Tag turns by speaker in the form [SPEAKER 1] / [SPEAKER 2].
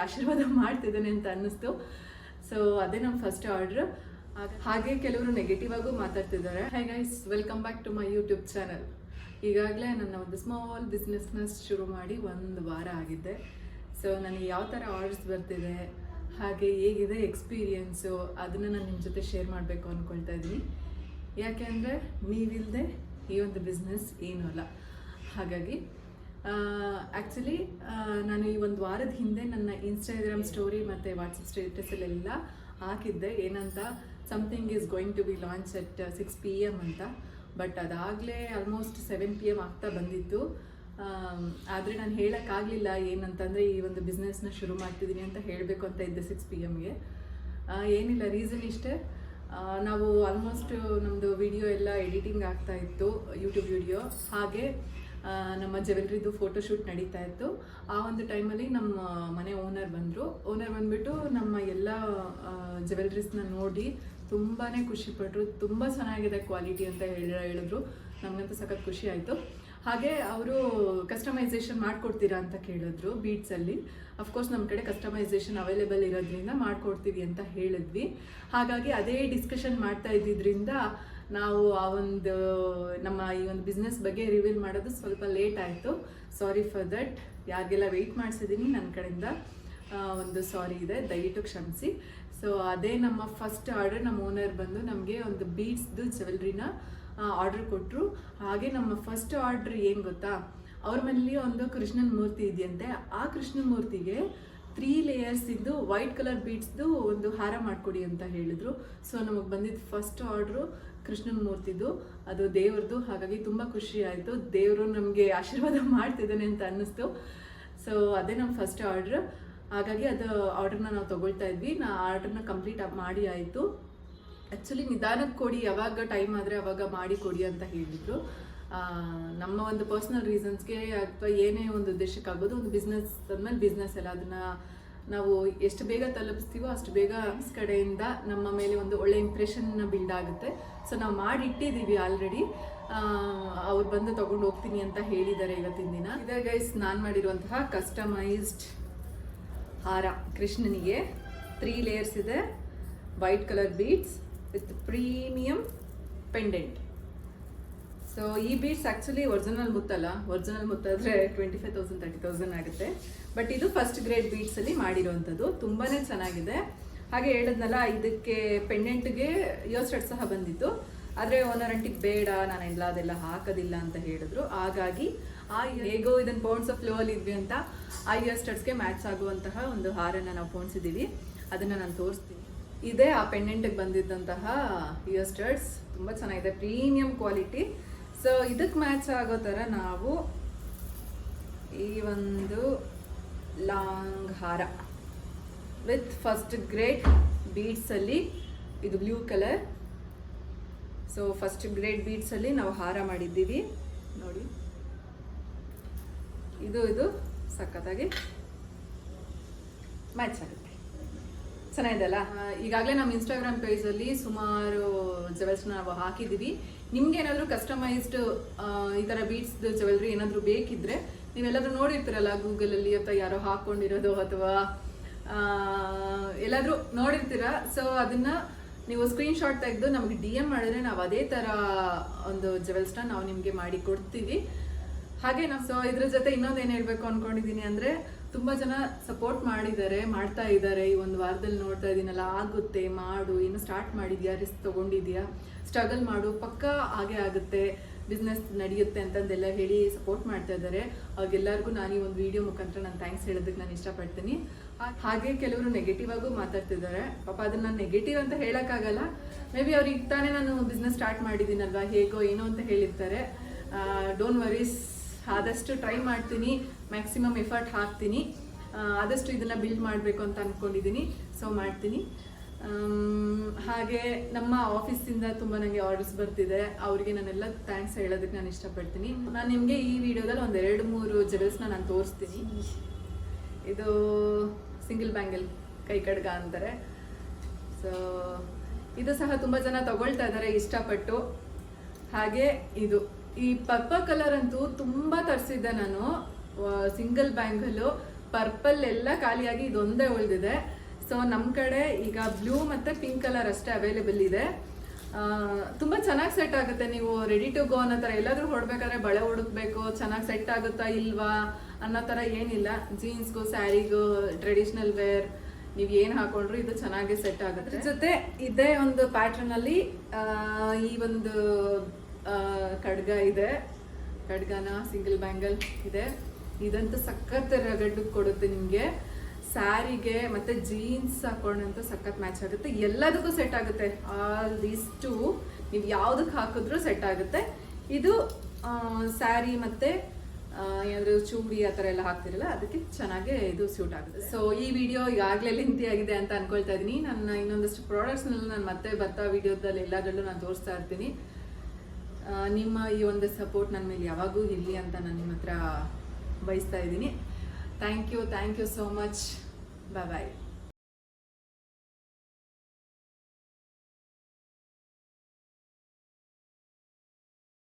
[SPEAKER 1] ಆಶೀರ್ವಾದ ಮಾಡ್ತಿದ್ದಾನೆ ಅಂತ ಅನ್ನಿಸ್ತು. ಸೊ ಅದೇ ನಮ್ಮ ಫಸ್ಟ್ ಆರ್ಡ್ರ್. ಹಾಗೆ ಕೆಲವರು ನೆಗೆಟಿವ್ ಆಗು ಮಾತಾಡ್ತಿದ್ದಾರೆ. Hi guys, welcome back to my YouTube channel. ಈಗಾಗಲೇ ನನ್ನ ಒಂದು ಸ್ಮಾಲ್ ಬಿಸ್ನೆಸ್ನ ಶುರು ಮಾಡಿ 1 ವಾರ ಆಗಿದೆ. ಸೊ ನನಗೆ ಯಾವ ಥರ ಆರ್ಡರ್ಸ್ ಬರ್ತಿದೆ, ಹಾಗೆ ಹೇಗಿದೆ ಎಕ್ಸ್ಪೀರಿಯೆನ್ಸು, ಅದನ್ನು ನಾನು ನಿಮ್ಮ ಜೊತೆ ಶೇರ್ ಮಾಡಬೇಕು ಅಂದ್ಕೊಳ್ತಾ ಇದ್ದೀನಿ. ಯಾಕೆಂದರೆ ನೀವಿಲ್ಲದೆ ಈ ಒಂದು ಬಿಸ್ನೆಸ್ ಏನೂ ಅಲ್ಲ. ಹಾಗಾಗಿ ಆ್ಯಕ್ಚುಲಿ ನಾನು ಈ 1 ವಾರದ ಹಿಂದೆ ನನ್ನ ಇನ್ಸ್ಟಾಗ್ರಾಮ್ ಸ್ಟೋರಿ ಮತ್ತು ವಾಟ್ಸಪ್ ಸ್ಟೇಟಸಲ್ಲೆಲ್ಲ ಹಾಕಿದ್ದೆ ಏನಂತ, something is going to be launch at 6 PM ಅಂತ. ಬಟ್ ಅದಾಗಲೇ ಆಲ್ಮೋಸ್ಟ್ 7 PM ಆಗ್ತಾ ಬಂದಿತ್ತು. ಆದರೆ ನಾನು ಹೇಳೋಕ್ಕಾಗಲಿಲ್ಲ ಏನಂತಂದರೆ ಈ ಒಂದು ಬಿಸ್ನೆಸ್ನ ಶುರು ಮಾಡ್ತಿದ್ದೀನಿ ಅಂತ ಹೇಳಬೇಕು ಅಂತ ಇದ್ದೆ 6 PMಗೆ. ಏನಿಲ್ಲ, ರೀಸನ್ ಇಷ್ಟೇ, ನಾವು ಆಲ್ಮೋಸ್ಟ್ ನಮ್ಮದು ವಿಡಿಯೋ ಎಲ್ಲ ಎಡಿಟಿಂಗ್ ಆಗ್ತಾ ಇತ್ತು, ಯೂಟ್ಯೂಬ್ ವಿಡಿಯೋ. ಹಾಗೆ ನಮ್ಮ ಜ್ಯುವೆಲ್ರಿದು ಫೋಟೋಶೂಟ್ ನಡೀತಾ ಇತ್ತು. ಆ ಒಂದು ಟೈಮಲ್ಲಿ ನಮ್ಮ ಮನೆ ಓನರ್ ಬಂದುಬಿಟ್ಟು ನಮ್ಮ ಎಲ್ಲ ಜ್ಯುವೆಲ್ರೀಸ್ನ ನೋಡಿ ತುಂಬಾ ಖುಷಿಪಟ್ಟರು. ತುಂಬ ಚೆನ್ನಾಗಿದೆ ಕ್ವಾಲಿಟಿ ಅಂತ ಹೇಳಿದ್ರು. ನಮಗಂತೂ ಸಖತ್ ಖುಷಿ ಆಯಿತು. ಹಾಗೆ ಅವರು ಕಸ್ಟಮೈಸೇಷನ್ ಮಾಡಿಕೊಡ್ತೀರಾ ಅಂತ ಕೇಳಿದ್ರು ಬೀಡ್ಸಲ್ಲಿ. ಅಫ್ಕೋರ್ಸ್ ನಮ್ಮ ಕಡೆ ಕಸ್ಟಮೈಸೇಷನ್ ಅವೈಲೇಬಲ್ ಇರೋದ್ರಿಂದ ಮಾಡಿಕೊಡ್ತೀವಿ ಅಂತ ಹೇಳಿದ್ವಿ. ಹಾಗಾಗಿ ಅದೇ ಡಿಸ್ಕಷನ್ ಮಾಡ್ತಾ ಇದ್ದಿದ್ದರಿಂದ ನಾವು ಆ ಒಂದು ನಮ್ಮ ಈ ಒಂದು ಬಿಸ್ನೆಸ್ ಬಗ್ಗೆ ರಿವೀಲ್ ಮಾಡೋದು ಸ್ವಲ್ಪ ಲೇಟ್ ಆಯಿತು. Sorry for that. ಯಾರಿಗೆಲ್ಲ ವೆಯ್ಟ್ ಮಾಡಿಸಿದ್ದೀನಿ ನನ್ನ ಕಡೆಯಿಂದ ಒಂದು ಸಾರಿ ಇದೆ, ದಯವಿಟ್ಟು ಕ್ಷಮಿಸಿ. ಸೊ ಅದೇ ನಮ್ಮ ಫಸ್ಟ್ ಆರ್ಡರ್. ನಮ್ಮ ಓನರ್ ಬಂದು ನಮಗೆ ಒಂದು ಬೀಡ್ಸ್ದು ಜ್ಯುವೆಲ್ರಿನ ಆರ್ಡರ್ ಕೊಟ್ಟರು. ಹಾಗೆ ನಮ್ಮ ಫಸ್ಟ್ ಆರ್ಡ್ರ್ ಏನು ಗೊತ್ತಾ, ಅವ್ರ ಮನೇಲಿ ಒಂದು ಕೃಷ್ಣನ ಮೂರ್ತಿ ಇದೆಯಂತೆ. ಆ ಕೃಷ್ಣನ ಮೂರ್ತಿಗೆ 3 ಲೇಯರ್ಸ್ ಇದ್ದು ವೈಟ್ ಕಲರ್ ಬೀಡ್ಸ್ದು ಒಂದು ಹಾರ ಮಾಡಿಕೊಡಿ ಅಂತ ಹೇಳಿದ್ರು. ಸೊ ನಮಗೆ ಬಂದಿದ್ದು ಫಸ್ಟ್ ಆರ್ಡ್ರು ಕೃಷ್ಣನ ಮೂರ್ತಿದು, ಅದು ದೇವ್ರದ್ದು. ಹಾಗಾಗಿ ತುಂಬ ಖುಷಿ ಆಯಿತು, ದೇವರು ನಮಗೆ ಆಶೀರ್ವಾದ ಮಾಡ್ತಿದ್ದಾನೆ ಅಂತ ಅನ್ನಿಸ್ತು. ಸೊ ಅದೇ ನಮ್ಮ ಫಸ್ಟ್ ಆರ್ಡ್ರ್. ಹಾಗಾಗಿ ಅದು ಆರ್ಡ್ರನ್ನ ನಾವು ತೊಗೊಳ್ತಾ ಇದ್ವಿ. ಆರ್ಡ್ರನ್ನ ಕಂಪ್ಲೀಟ್ ಮಾಡಿ ಆಯಿತು. ಆ್ಯಕ್ಚುಲಿ ನಿಧಾನಕ್ಕೆ ಕೊಡಿ, ಯಾವಾಗ ಟೈಮ್ ಆದರೆ ಅವಾಗ ಮಾಡಿ ಕೊಡಿ ಅಂತ ಹೇಳಿದರು. ನಮ್ಮ ಒಂದು ಪರ್ಸ್ನಲ್ ರೀಸನ್ಸ್ಗೆ ಅಥವಾ ಏನೇ ಒಂದು ಉದ್ದೇಶಕ್ಕಾಗೋದು, ಒಂದು ಬಿಸ್ನೆಸ್ ಅಂದಮೇಲೆ ಬಿಸ್ನೆಸ್ ಎಲ್ಲ ಅದನ್ನು ನಾವು ಎಷ್ಟು ಬೇಗ ತಲುಪಿಸ್ತೀವೋ ಅಷ್ಟು ಬೇಗ ಕಡೆಯಿಂದ ನಮ್ಮ ಮೇಲೆ ಒಂದು ಒಳ್ಳೆ ಇಂಪ್ರೆಷನ್ನ ಬಿಲ್ಡ್ ಆಗುತ್ತೆ. ಸೊ ನಾವು ಮಾಡಿಟ್ಟಿದ್ದೀವಿ ಆಲ್ರೆಡಿ. ಅವ್ರು ಬಂದು ತೊಗೊಂಡು ಹೋಗ್ತೀನಿ ಅಂತ ಹೇಳಿದ್ದಾರೆ ಇವತ್ತಿನ ದಿನ. ಇದೇ ಗೈಸ್ ನಾನು ಮಾಡಿರುವಂತಹ ಕಸ್ಟಮೈಸ್ಡ್ ಹಾರ ಕೃಷ್ಣನಿಗೆ. 3 ಲೇಯರ್ಸ್ ಇದೆ, white colour beads with premium pendant. So ಈ ಬೀಡ್ಸ್ ಆ್ಯಕ್ಚುಲಿ ಒರಿಜಿನಲ್ ಮುತ್ತಲ್ಲ. ಒರಿಜಿನಲ್ ಮುತ್ತಾದರೆ 25,000 30,000 ಆಗುತ್ತೆ. ಬಟ್ ಇದು ಫಸ್ಟ್ ಗ್ರೇಡ್ ಬೀಡ್ಸಲ್ಲಿ ಮಾಡಿರೋವಂಥದ್ದು. ತುಂಬಾ ಚೆನ್ನಾಗಿದೆ. ಹಾಗೆ ಹೇಳಿದ್ನಲ್ಲ, ಇದಕ್ಕೆ ಪೆಂಡೆಂಟ್ಗೆ ಇಯರ್ ಸ್ಟಡ್ ಸಹ ಬಂದಿತ್ತು. ಆದರೆ ಓನರ್ ಆಂಟಿಗೆ ಬೇಡ, ನಾನೆಲ್ಲ ಅದೆಲ್ಲ ಹಾಕೋದಿಲ್ಲ ಅಂತ ಹೇಳಿದ್ರು. ಹಾಗಾಗಿ ಹೇಗೋ ಇದನ್ನು ಪೌಂಡ್ಸ್ ಆಫ್ ಫ್ಲೋ ಅಲ್ಲಿ ಇದ್ವಿ ಅಂತ ಆ ಇಯರ್ ಸ್ಟಡ್ಸ್ಗೆ ಮ್ಯಾಚ್ ಆಗುವಂತಹ ಒಂದು ಹಾರನ್ನು ನಾವು ಪೋಣಿಸಿದ್ದೀವಿ. ಅದನ್ನು ನಾನು ತೋರಿಸ್ತೀನಿ. ಇದೇ ಆ ಪೆಂಡೆಂಟಿಗೆ ಬಂದಿದ್ದಂತಹ ಇಯರ್ ಸ್ಟಡ್ಸ್. ತುಂಬ ಚೆನ್ನಾಗಿದೆ, ಪ್ರೀಮಿಯಂ ಕ್ವಾಲಿಟಿ. ಸೊ ಇದಕ್ಕೆ ಮ್ಯಾಚ್ ಆಗೋ ಥರ ನಾವು ಈ ಒಂದು ಲಾಂಗ್ ಹಾರ ವಿತ್ ಫಸ್ಟ್ ಗ್ರೇಡ್ ಬೀಡ್ಸಲ್ಲಿ, ಇದು blue colour. So first grade ಬೀಡ್ಸಲ್ಲಿ ನಾವು ಹಾರ ಮಾಡಿದ್ದೀವಿ ನೋಡಿ. ಇದು ಸಖತ್ತಾಗಿ ಮ್ಯಾಚ್ ಆಗುತ್ತೆ, ಚೆನ್ನಾಗಿದೆ ಅಲ್ಲ. ಈಗಾಗಲೇ ನಮ್ಮ ಇನ್ಸ್ಟಾಗ್ರಾಮ್ ಪೇಜಲ್ಲಿ ಸುಮಾರು ಜ್ಯುವೆಲ್ಸ್ನ ನಾವು ಹಾಕಿದ್ದೀವಿ. ನಿಮ್ಗೆ ಏನಾದರೂ ಕಸ್ಟಮೈಸ್ಡ್ ಈ ಥರ ಬೀಡ್ಸ್ದು ಜ್ಯುವೆಲ್ರಿ ಏನಾದರೂ ಬೇಕಿದ್ರೆ ನೀವೆಲ್ಲಾದರೂ ನೋಡಿರ್ತೀರಲ್ಲ ಗೂಗಲಲ್ಲಿ, ಅಥವಾ ಯಾರೋ ಹಾಕ್ಕೊಂಡಿರೋದು ಅಥವಾ ಎಲ್ಲಾದರೂ ನೋಡಿರ್ತೀರ. ಸೊ ಅದನ್ನು ನೀವು ಸ್ಕ್ರೀನ್ಶಾಟ್ ತೆಗೆದು ನಮಗೆ DM ಮಾಡಿದ್ರೆ ನಾವು ಅದೇ ಥರ ಒಂದು ಜ್ಯುವೆಲ್ಸ್ನ ನಾವು ನಿಮಗೆ ಮಾಡಿ ಕೊಡ್ತೀವಿ. ಹಾಗೆ ಸೊ ಇದ್ರ ಜೊತೆ ಇನ್ನೊಂದೇನು ಹೇಳಬೇಕು ಅಂದ್ಕೊಂಡಿದ್ದೀನಿ ಅಂದರೆ, ತುಂಬ ಜನ ಸಪೋರ್ಟ್ ಮಾಡ್ತಾ ಇದ್ದಾರೆ. ಈ 1 ವಾರದಲ್ಲಿ ನೋಡ್ತಾ ಇದ್ದೀನಲ್ಲ, ಆಗುತ್ತೆ, ಮಾಡು, ಏನು ಸ್ಟಾರ್ಟ್ ಮಾಡಿದ್ಯಾ, ರಿಸ್ಕ್ ತೊಗೊಂಡಿದ್ಯಾ, ಸ್ಟ್ರಗಲ್ ಮಾಡು, ಪಕ್ಕಾ ಹಾಗೆ ಆಗುತ್ತೆ, ಬಿಸ್ನೆಸ್ ನಡೆಯುತ್ತೆ ಅಂತಂದೆಲ್ಲ ಹೇಳಿ ಸಪೋರ್ಟ್ ಮಾಡ್ತಾ ಇದ್ದಾರೆ. ಅವ್ರಿಗೆಲ್ಲರಿಗೂ ನಾನು ಈ ಒಂದು ವಿಡಿಯೋ ಮುಖಾಂತರ ನಾನು ಥ್ಯಾಂಕ್ಸ್ ಹೇಳೋದಕ್ಕೆ ನಾನು ಇಷ್ಟಪಡ್ತೀನಿ. ಹಾಗೆ ಕೆಲವರು ನೆಗೆಟಿವ್ ಆಗು ಮಾತಾಡ್ತಿದ್ದಾರೆ. ಪಾಪ ಅದನ್ನು ನಾನು ನೆಗೆಟಿವ್ ಅಂತ ಹೇಳೋಕ್ಕಾಗಲ್ಲ. ಮೇ ಬಿ ಅವ್ರಿಗೆ ತಾನೇ ನಾನು ಬಿಸ್ನೆಸ್ ಸ್ಟಾರ್ಟ್ ಮಾಡಿದ್ದೀನಲ್ವಾ, ಹೇಗೋ ಏನೋ ಅಂತ ಹೇಳಿರ್ತಾರೆ. ಡೋಂಟ್ ವರೀಸ್, ಆದಷ್ಟು ಟ್ರೈ ಮಾಡ್ತೀನಿ, ಮ್ಯಾಕ್ಸಿಮಮ್ ಎಫರ್ಟ್ ಹಾಕ್ತೀನಿ, ಆದಷ್ಟು ಇದನ್ನು ಬಿಲ್ಡ್ ಮಾಡಬೇಕು ಅಂತ ಅಂದ್ಕೊಂಡಿದ್ದೀನಿ. ಸೊ ಮಾಡ್ತೀನಿ. ಹಾಗೆ ನಮ್ಮ ಆಫೀಸಿಂದ ತುಂಬ ನನಗೆ ಆರ್ಡರ್ಸ್ ಬರ್ತಿದೆ. ಅವರಿಗೆ ನಾನೆಲ್ಲ ಥ್ಯಾಂಕ್ಸ್ ಹೇಳೋದಕ್ಕೆ ನಾನು ಇಷ್ಟಪಡ್ತೀನಿ. ನಾನು ನಿಮಗೆ ಈ ವಿಡಿಯೋದಲ್ಲಿ ಒಂದು 2-3 ಜ್ಯುವೆಲ್ಸ್ನ ನಾನು ತೋರಿಸ್ತೀನಿ. ಇದು ಸಿಂಗಲ್ ಬ್ಯಾಂಗಲ್ ಕೈ ಕಡ್ಗ ಅಂತಾರೆ. ಸೊ ಇದು ಸಹ ತುಂಬ ಜನ ತಗೊಳ್ತಾ ಇದ್ದಾರೆ ಇಷ್ಟಪಟ್ಟು. ಹಾಗೆ ಇದು ಈ ಪರ್ಪಲ್ ಕಲರ್ ಅಂತೂ ತುಂಬ ತರಿಸಿದ್ದೆ ನಾನು. ಸಿಂಗಲ್ ಬ್ಯಾಂಗಲು ಪರ್ಪಲ್ ಎಲ್ಲ ಖಾಲಿಯಾಗಿ ಇದೊಂದೇ ಉಳಿದಿದೆ. ಸೊ ನಮ್ಮ ಕಡೆ ಈಗ ಬ್ಲೂ ಮತ್ತು ಪಿಂಕ್ ಕಲರ್ ಅಷ್ಟೇ ಅವೈಲೇಬಲ್ ಇದೆ. ತುಂಬ ಚೆನ್ನಾಗಿ ಸೆಟ್ ಆಗುತ್ತೆ. ನೀವು ರೆಡಿ ಟು ಗೋ ಅನ್ನೋ ಥರ ಎಲ್ಲಾದರೂ ಹೊಡ್ಬೇಕಾದ್ರೆ ಬಳೆ ಹುಡುಕ್ಬೇಕು, ಚೆನ್ನಾಗಿ ಸೆಟ್ ಆಗುತ್ತಾ ಇಲ್ವಾ ಅನ್ನೋ ಥರ ಏನಿಲ್ಲ. ಜೀನ್ಸ್ಗೂ ಸ್ಯಾರಿಗೂ ಟ್ರೆಡಿಷ್ನಲ್ ವೇರ್ ನೀವು ಏನು ಹಾಕೊಂಡ್ರು ಇದು ಚೆನ್ನಾಗಿ ಸೆಟ್ ಆಗುತ್ತೆ. ಜೊತೆ ಇದೇ ಒಂದು ಪ್ಯಾಟ್ರನಲ್ಲಿ ಈ ಒಂದು ಖಡ್ಗ ಇದೆ, ಖಡ್ಗನ ಸಿಂಗಲ್ ಬ್ಯಾಂಗಲ್ ಇದೆ. ಇದಂತೂ ಸಖತ್ ರಗಡ್ಡು ಕೊಡುತ್ತೆ ನಿಮಗೆ. ಸ್ಯಾರಿಗೆ ಮತ್ತು ಜೀನ್ಸ್ ಹಾಕೊಂಡಂತೂ ಸಖತ್ ಮ್ಯಾಚ್ ಆಗುತ್ತೆ, ಎಲ್ಲದಕ್ಕೂ ಸೆಟ್ ಆಗುತ್ತೆ. ಆಲ್ ದೀಸ್ ಟು ನೀವು ಯಾವುದಕ್ಕೆ ಹಾಕಿದ್ರೂ ಸೆಟ್ ಆಗುತ್ತೆ. ಇದು ಸ್ಯಾರಿ ಮತ್ತು ಏನಾದರೂ ಚೂಡಿ ಆ ಥರ ಎಲ್ಲ ಹಾಕ್ತಿರಲ್ಲ ಅದಕ್ಕೆ ಚೆನ್ನಾಗಿ ಇದು ಸೂಟ್ ಆಗುತ್ತೆ. ಸೊ ಈ ವಿಡಿಯೋ ಈಗಾಗಲೇ ಲೆಂತಿ ಆಗಿದೆ ಅಂತ ಅನ್ಕೊಳ್ತಾ ಇದ್ದೀನಿ. ನನ್ನ ಇನ್ನೊಂದಷ್ಟು ಪ್ರಾಡಕ್ಟ್ಸ್ನೆಲ್ಲ ನಾನು ಮತ್ತೆ ಬರ್ತಾ ವಿಡಿಯೋದಲ್ಲಿ ಎಲ್ಲದರಲ್ಲೂ ನಾನು ತೋರಿಸ್ತಾ ಇರ್ತೀನಿ. ನಿಮ್ಮ ಈ ಒಂದು ಸಪೋರ್ಟ್ ನನ್ನ ಮೇಲೆ ಯಾವಾಗೂ ಇರಲಿ ಅಂತ ನಾನು ನಿಮ್ಮ ಹತ್ರ ಬಯಸ್ತಾ ಇದ್ದೀನಿ. Thank you so much. Bye.